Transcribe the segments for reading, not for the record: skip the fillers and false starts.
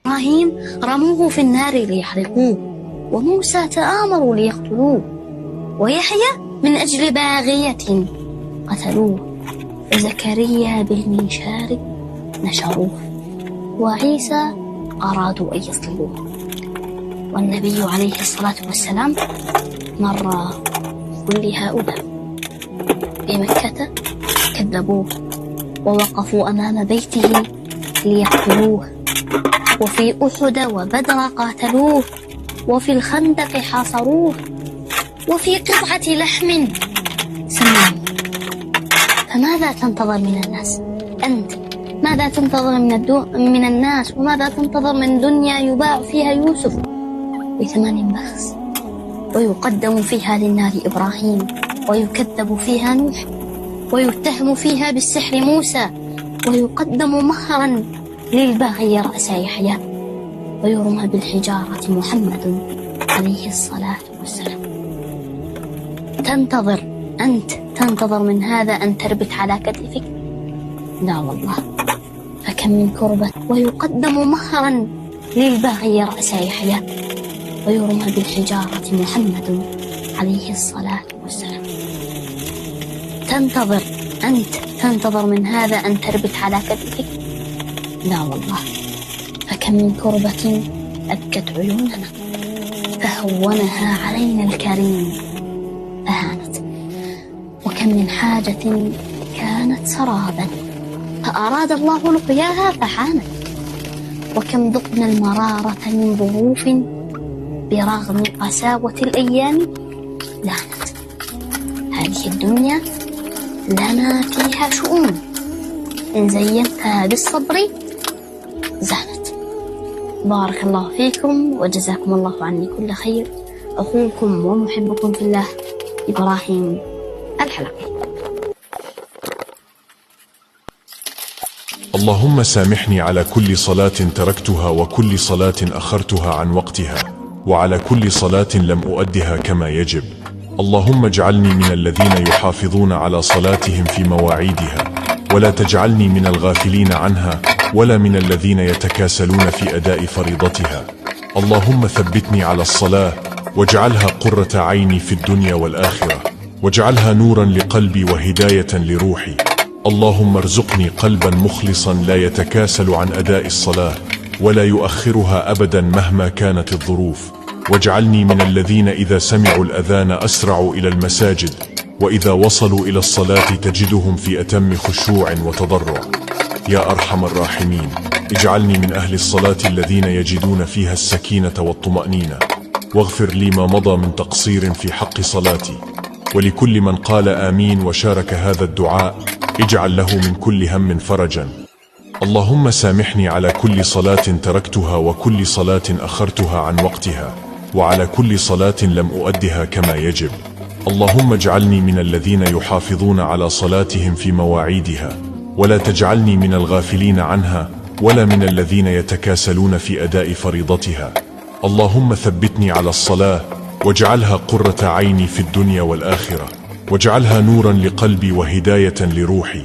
إبراهيم رموه في النار ليحرقوه، وموسى تآمروا ليقتلوه، ويحيى من أجل باغية قتلوه، وزكريا بالمنشار نشروه، وعيسى أرادوا أن يصلبوه. والنبي عليه الصلاة والسلام مر كل هؤلاء. في مكة كذبوه ووقفوا أمام بيته ليقتلوه، وفي أحد وبدر قاتلوه، وفي الخندق حاصروه، وفي قطعة لحم سموه. فماذا تنتظر من الناس أنت؟ ماذا تنتظر من الناس؟ وماذا تنتظر من دنيا يباع فيها يوسف بثمن بخس، ويقدم فيها للنار إبراهيم، ويكذب فيها نوح، ويتهم فيها بالسحر موسى، ويقدم مهرا للباغي رأس يحيى، ويرمى بالحجارة محمد عليه الصلاة والسلام. تنتظر من هذا أن تربت على كتفك؟ لا والله. فكم من كربة. ويقدم مهرا للباغي رأس يحيى، ويرمى بالحجارة محمد عليه الصلاة والسلام. تنتظر من هذا أن تربت على كتفك؟ لا والله. فكم من كربة أبكت عيوننا، فهونها علينا الكريم فهانت. وكم من حاجة كانت سرابا، فأراد الله لقياها فحانت. وكم ذقنا المرارة من ظروف، برغم قساوة الأيام لانت. هذه الدنيا لنا فيها شؤون، إن زينتها بالصبر زانت. بارك الله فيكم وجزاكم الله عني كل خير. أخوكم ومحبكم في الله إبراهيم الحلقي. اللهم سامحني على كل صلاة تركتها، وكل صلاة أخرتها عن وقتها، وعلى كل صلاة لم أؤدها كما يجب. اللهم اجعلني من الذين يحافظون على صلاتهم في مواعيدها، ولا تجعلني من الغافلين عنها، ولا من الذين يتكاسلون في أداء فريضتها. اللهم ثبتني على الصلاة، واجعلها قرة عيني في الدنيا والآخرة، واجعلها نورا لقلبي وهداية لروحي. اللهم ارزقني قلبا مخلصا لا يتكاسل عن أداء الصلاة، ولا يؤخرها أبدا مهما كانت الظروف. واجعلني من الذين إذا سمعوا الأذان أسرعوا إلى المساجد، وإذا وصلوا إلى الصلاة تجدهم في أتم خشوع وتضرع. يا أرحم الراحمين، اجعلني من أهل الصلاة الذين يجدون فيها السكينة والطمأنينة، واغفر لي ما مضى من تقصير في حق صلاتي. ولكل من قال آمين وشارك هذا الدعاء اجعل له من كل هم فرجا. اللهم سامحني على كل صلاة تركتها، وكل صلاة أخرتها عن وقتها، وعلى كل صلاة لم أؤدها كما يجب. اللهم اجعلني من الذين يحافظون على صلاتهم في مواعيدها، ولا تجعلني من الغافلين عنها، ولا من الذين يتكاسلون في أداء فريضتها. اللهم ثبتني على الصلاة، واجعلها قرة عيني في الدنيا والآخرة، واجعلها نورا لقلبي وهداية لروحي.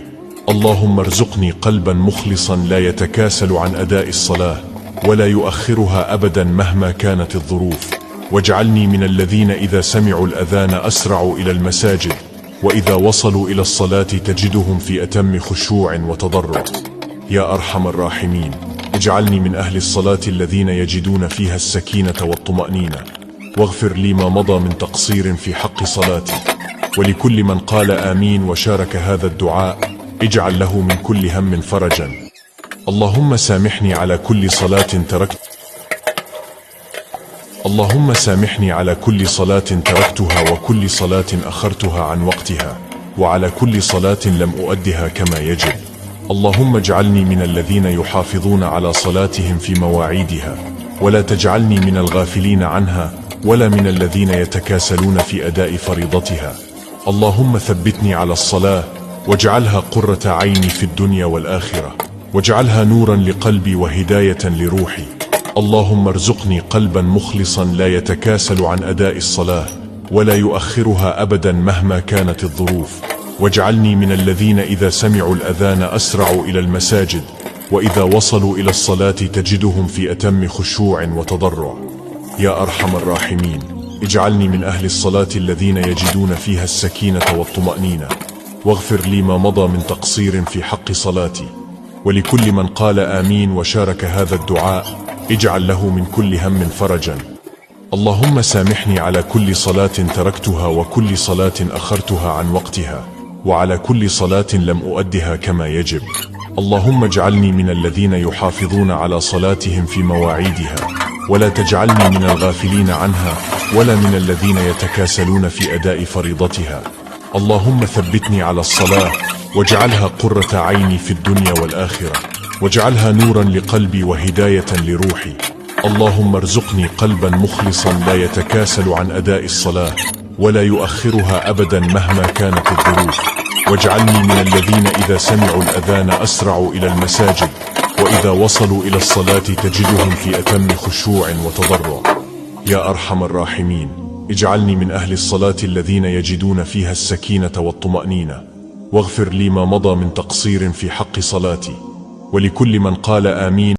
اللهم ارزقني قلبا مخلصا لا يتكاسل عن أداء الصلاة، ولا يؤخرها أبدا مهما كانت الظروف. واجعلني من الذين إذا سمعوا الأذان أسرعوا إلى المساجد، وإذا وصلوا إلى الصلاة تجدهم في أتم خشوع وتضرع. يا أرحم الراحمين، اجعلني من أهل الصلاة الذين يجدون فيها السكينة والطمأنينة، واغفر لي ما مضى من تقصير في حق صلاتي. ولكل من قال آمين وشارك هذا الدعاء اجعل له من كل هم فرجا. اللهم سامحني على كل صلاة تركت اللهم سامحني على كل صلاة تركتها، وكل صلاة أخرتها عن وقتها، وعلى كل صلاة لم أؤدها كما يجب. اللهم اجعلني من الذين يحافظون على صلاتهم في مواعيدها، ولا تجعلني من الغافلين عنها، ولا من الذين يتكاسلون في أداء فريضتها. اللهم ثبتني على الصلاة، واجعلها قرة عيني في الدنيا والآخرة، واجعلها نورا لقلبي وهداية لروحي. اللهم ارزقني قلبا مخلصا لا يتكاسل عن أداء الصلاة، ولا يؤخرها أبدا مهما كانت الظروف. واجعلني من الذين إذا سمعوا الأذان أسرعوا إلى المساجد، وإذا وصلوا إلى الصلاة تجدهم في أتم خشوع وتضرع. يا أرحم الراحمين، اجعلني من أهل الصلاة الذين يجدون فيها السكينة والطمأنينة، واغفر لي ما مضى من تقصير في حق صلاتي. ولكل من قال آمين وشارك هذا الدعاء اجعل له من كل هم فرجا. اللهم سامحني على كل صلاة تركتها وكل صلاة أخرتها عن وقتها، وعلى كل صلاة لم أؤدها كما يجب. اللهم اجعلني من الذين يحافظون على صلاتهم في مواعيدها، ولا تجعلني من الغافلين عنها ولا من الذين يتكاسلون في أداء فريضتها. اللهم ثبتني على الصلاة واجعلها قرة عيني في الدنيا والآخرة، واجعلها نورا لقلبي وهداية لروحي. اللهم ارزقني قلبا مخلصا لا يتكاسل عن أداء الصلاة ولا يؤخرها أبدا مهما كانت الظروف، واجعلني من الذين إذا سمعوا الأذان أسرعوا إلى المساجد، وإذا وصلوا إلى الصلاة تجدهم في أتم خشوع وتضرع. يا أرحم الراحمين، اجعلني من أهل الصلاة الذين يجدون فيها السكينة والطمأنينة، واغفر لي ما مضى من تقصير في حق صلاتي. ولكل من قال آمين